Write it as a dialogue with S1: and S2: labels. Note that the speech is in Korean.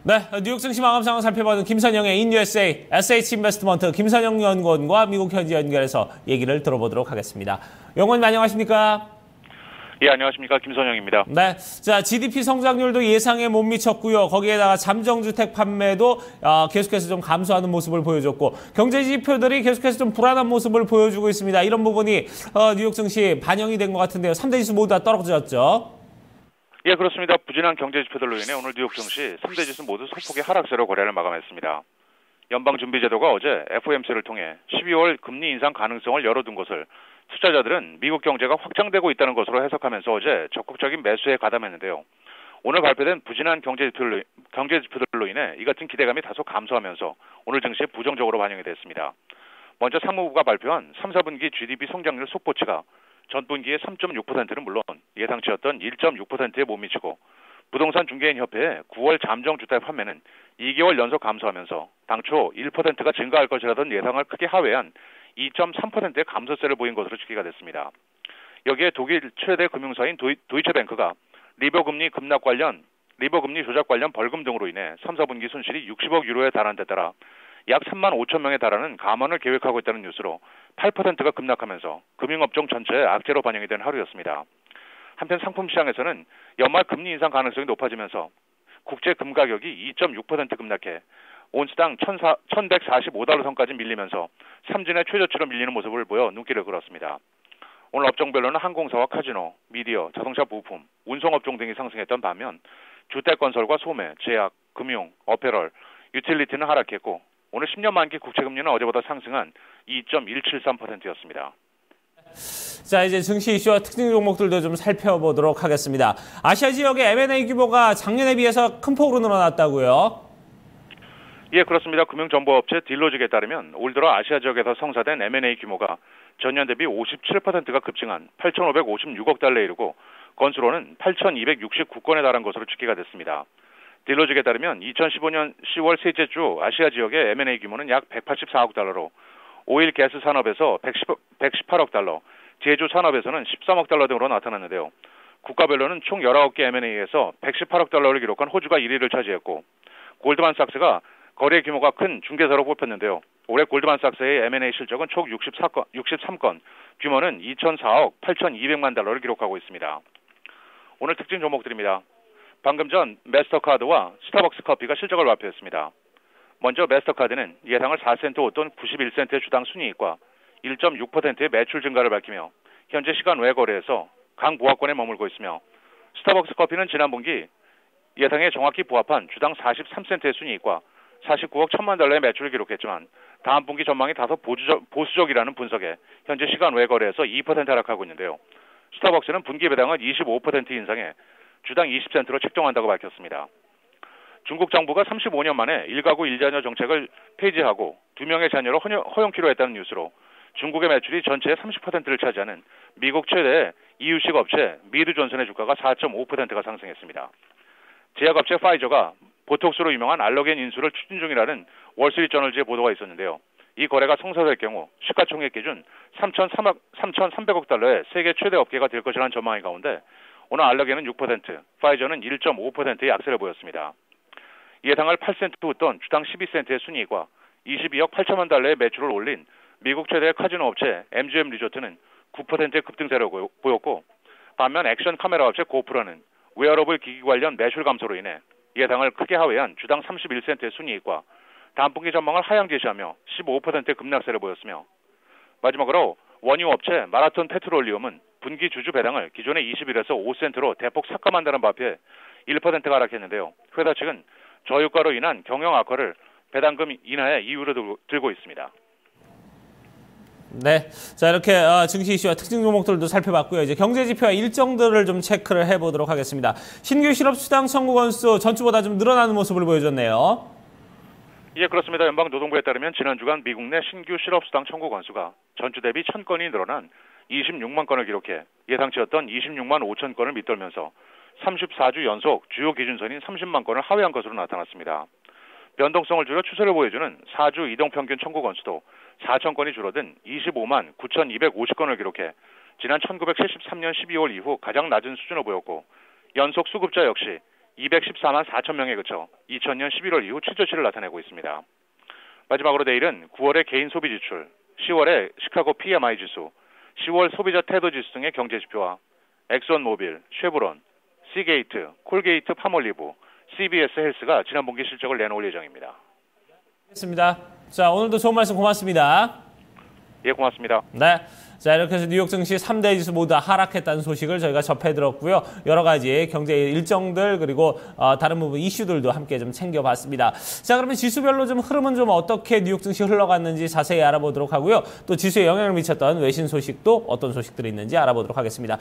S1: 네, 뉴욕 증시 마감 상황 살펴보는 김선영의 인USA SH인베스트먼트 김선영 연구원과 미국 현지 연결해서 얘기를 들어보도록 하겠습니다. 연구원님 안녕하십니까?
S2: 예, 안녕하십니까. 김선영입니다.
S1: 네, 자 GDP 성장률도 예상에 못 미쳤고요. 거기에다가 잠정주택 판매도 계속해서 좀 감소하는 모습을 보여줬고 경제 지표들이 계속해서 좀 불안한 모습을 보여주고 있습니다. 이런 부분이 뉴욕 증시 반영이 된 것 같은데요. 3대 지수 모두 다 떨어졌죠?
S2: 예, 그렇습니다. 부진한 경제 지표들로 인해 오늘 뉴욕 증시 3대 지수 모두 소폭의 하락세로 거래를 마감했습니다. 연방준비제도가 어제 FOMC를 통해 12월 금리 인상 가능성을 열어둔 것을 투자자들은 미국 경제가 확장되고 있다는 것으로 해석하면서 어제 적극적인 매수에 가담했는데요. 오늘 발표된 부진한 경제 지표들로 인해 이 같은 기대감이 다소 감소하면서 오늘 증시에 부정적으로 반영이 됐습니다. 먼저 상무부가 발표한 3, 4분기 GDP 성장률 속보치가 전분기의 3.6%는 물론 예상치였던 1.6%에 못 미치고 부동산 중개인 협회의 9월 잠정주택 판매는 2개월 연속 감소하면서 당초 1%가 증가할 것이라던 예상을 크게 하회한 2.3%의 감소세를 보인 것으로 집계가 됐습니다. 여기에 독일 최대 금융사인 도이체뱅크가 리버 금리 조작 관련 벌금 등으로 인해 3, 4분기 손실이 60억 유로에 달한 데 따라 약 3만 5천 명에 달하는 감원을 계획하고 있다는 뉴스로 8%가 급락하면서 금융업종 전체에 악재로 반영이 된 하루였습니다. 한편 상품 시장에서는 연말 금리 인상 가능성이 높아지면서 국제 금 가격이 2.6% 급락해 온스당 1,145달러 선까지 밀리면서 3진의 최저치로 밀리는 모습을 보여 눈길을 끌었습니다. 오늘 업종별로는 항공사와 카지노, 미디어, 자동차 부품, 운송업종 등이 상승했던 반면 주택건설과 소매, 제약, 금융, 어페럴, 유틸리티는 하락했고 오늘 10년 만기 국채금리는 어제보다 상승한 2.173%였습니다.
S1: 자, 이제 증시 이슈와 특징 종목들도 좀 살펴보도록 하겠습니다. 아시아 지역의 M&A 규모가 작년에 비해서 큰 폭으로 늘어났다고요?
S2: 예, 그렇습니다. 금융정보업체 딜로직에 따르면 올 들어 아시아 지역에서 성사된 M&A 규모가 전년 대비 57%가 급증한 8,556억 달러에 이르고 건수로는 8,269건에 달한 것으로 집계가 됐습니다. 딜로직에 따르면 2015년 10월 셋째 주 아시아 지역의 M&A 규모는 약 184억 달러로 오일 가스 산업에서 118억 달러, 제조 산업에서는 13억 달러 등으로 나타났는데요. 국가별로는 총 19개 M&A에서 118억 달러를 기록한 호주가 1위를 차지했고 골드만삭스가 거래 규모가 큰 중개사로 뽑혔는데요. 올해 골드만삭스의 M&A 실적은 총 63건, 규모는 2,004억 8,200만 달러를 기록하고 있습니다. 오늘 특징 종목들입니다. 방금 전 마스터카드와 스타벅스 커피가 실적을 발표했습니다. 먼저 마스터카드는 예상을 4센트 웃돈 91센트의 주당 순이익과 1.6%의 매출 증가를 밝히며 현재 시간 외 거래에서 강보합권에 머물고 있으며 스타벅스 커피는 지난 분기 예상에 정확히 부합한 주당 43센트의 순이익과 49억 1천만 달러의 매출을 기록했지만 다음 분기 전망이 다소 보수적이라는 분석에 현재 시간 외 거래에서 2% 하락하고 있는데요. 스타벅스는 분기 배당을 25% 인상해 주당 20센트로 책정한다고 밝혔습니다. 중국 정부가 35년 만에 1가구 1자녀 정책을 폐지하고 2명의 자녀를 허용키로 했다는 뉴스로 중국의 매출이 전체의 30%를 차지하는 미국 최대 이유식 업체 미드존슨의 주가가 4.5%가 상승했습니다. 제약업체 파이저가 보톡스로 유명한 알러겐 인수를 추진 중이라는 월스트리트저널지의 보도가 있었는데요. 이 거래가 성사될 경우 시가총액 기준 3,300억 달러의 세계 최대 업계가 될 것이라는 전망의 가운데 오늘 알러겐은 6%, 파이저는 1.5%의 약세를 보였습니다. 예상을 8센트 웃돈 주당 12센트의 순이익과 22억 8천만 달러의 매출을 올린 미국 최대 카지노 업체 MGM 리조트는 9%의 급등세를 보였고 반면 액션 카메라 업체 고프로는 웨어러블 기기 관련 매출 감소로 인해 예상을 크게 하회한 주당 31센트의 순이익과 다음 분기 전망을 하향 제시하며 15%의 급락세를 보였으며 마지막으로 원유 업체 마라톤 페트롤리움은 분기 주주 배당을 기존의 21에서 5센트로 대폭 삭감한다는 발표에 1%가 하락했는데요. 회사 측은 저유가로 인한 경영 악화를 배당금 인하의 이유로 들고 있습니다.
S1: 네, 자 이렇게 증시 이슈와 특징 종목들도 살펴봤고요. 이제 경제 지표와 일정들을 좀 체크를 해보도록 하겠습니다. 신규 실업수당 청구 건수 전주보다 좀 늘어나는 모습을 보여줬네요.
S2: 예, 그렇습니다. 연방노동부에 따르면 지난 주간 미국 내 신규 실업수당 청구 건수가 전주 대비 1,000건이 늘어난 26만 건을 기록해 예상치였던 26만 5천 건을 밑돌면서 34주 연속 주요 기준선인 30만 건을 하회한 것으로 나타났습니다. 변동성을 줄여 추세를 보여주는 4주 이동평균 청구 건수도 4천 건이 줄어든 25만 9,250건을 기록해 지난 1973년 12월 이후 가장 낮은 수준을 보였고 연속 수급자 역시 214만 4천 명에 그쳐 2000년 11월 이후 최저치를 나타내고 있습니다. 마지막으로 내일은 9월의 개인 소비 지출, 10월의 시카고 PMI 지수, 10월 소비자 태도 지수 등의 경제 지표와 엑선모빌, 쉐브론, 시게이트, 콜게이트 파몰리브, CBS 헬스가 지난 분기 실적을 내놓을 예정입니다.
S1: 알겠습니다. 자, 오늘도 좋은 말씀 고맙습니다.
S2: 예, 고맙습니다.
S1: 네. 자, 이렇게 해서 뉴욕 증시 3대 지수 모두 다 하락했다는 소식을 저희가 접해들었고요. 여러 가지 경제 일정들 그리고 다른 부분 이슈들도 함께 좀 챙겨봤습니다. 자, 그러면 지수별로 좀 흐름은 좀 어떻게 뉴욕 증시 흘러갔는지 자세히 알아보도록 하고요. 또 지수에 영향을 미쳤던 외신 소식도 어떤 소식들이 있는지 알아보도록 하겠습니다.